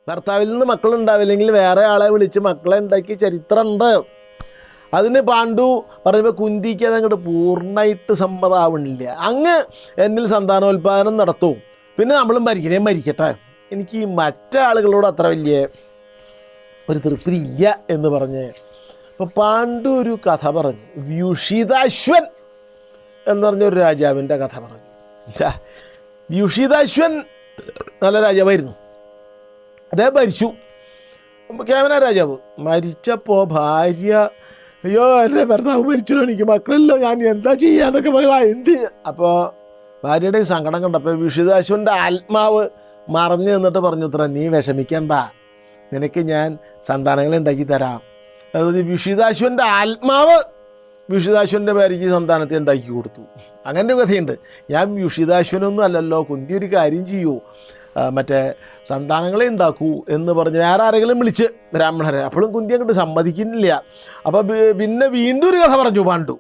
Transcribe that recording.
ഭർത്താവിൽ നിന്ന് മക്കളുണ്ടാവില്ലെങ്കിൽ വേറെ ആളെ വിളിച്ച് മക്കളെ ഉണ്ടാക്കിയ ചരിത്രമുണ്ട്. അതിന് പാണ്ഡു പറയുമ്പോൾ കുന്തിക്ക് അതങ്ങോട്ട് പൂർണ്ണമായിട്ട് സമ്മതമാവണില്ല. അങ്ങ് എന്നിൽ സന്താനോൽപാദനം നടത്തും, പിന്നെ നമ്മളും മരിക്കട്ടെ, എനിക്ക് മറ്റാളുകളോട് അത്ര വലിയ ഒരു തൃപ്തി ഇല്ല എന്ന് പറഞ്ഞ് അപ്പോൾ പാണ്ഡു ഒരു കഥ പറഞ്ഞു. വ്യുഷിതാശ്വൻ എന്ന് പറഞ്ഞൊരു രാജാവിൻ്റെ കഥ പറഞ്ഞു. വ്യുഷിതാശ്വൻ നല്ല രാജാവായിരുന്നു. അദ്ദേഹം മരിച്ചു. കേവന രാജാവ് മരിച്ചപ്പോൾ ഭാര്യ, അയ്യോ എൻ്റെ ഭർത്താവ് മരിച്ചല്ലോ, എനിക്ക് മക്കളില്ല, ഞാൻ എന്താ ചെയ്യാന്നൊക്കെ പറയുക. എന്ത്? അപ്പോൾ ഭാര്യയുടെ സങ്കടം കണ്ടപ്പോൾ വ്യുഷിതാശ്വൻ്റെ ആത്മാവ് മറഞ്ഞു നിന്നിട്ട് പറഞ്ഞു, ഇത്ര നീ വിഷമിക്കണ്ട, നിനക്ക് ഞാൻ സന്താനങ്ങളെ ഉണ്ടാക്കി തരാം. അതായത് വ്യുഷിതാശ്വൻ്റെ ആത്മാവ് വ്യുഷിതാശ്വൻ്റെ ഭാര്യയ്ക്ക് സന്താനത്തെ ഉണ്ടാക്കി കൊടുത്തു. അങ്ങനെ ഒരു കഥയുണ്ട്. ഞാൻ വ്യുഷിതാശ്വനൊന്നും അല്ലല്ലോ, കുന്തി ഒരു കാര്യം ചെയ്യൂ, മറ്റേ സന്താനങ്ങളെ ഉണ്ടാക്കൂ എന്ന് പറഞ്ഞ് വേറെ ആരെങ്കിലും വിളിച്ച് ബ്രാഹ്മണരെ. അപ്പോഴും കുന്തി അങ്ങോട്ട് സമ്മതിക്കുന്നില്ല. അപ്പോൾ പിന്നെ വീണ്ടും ഒരു കഥ പറഞ്ഞു പാണ്ഡു.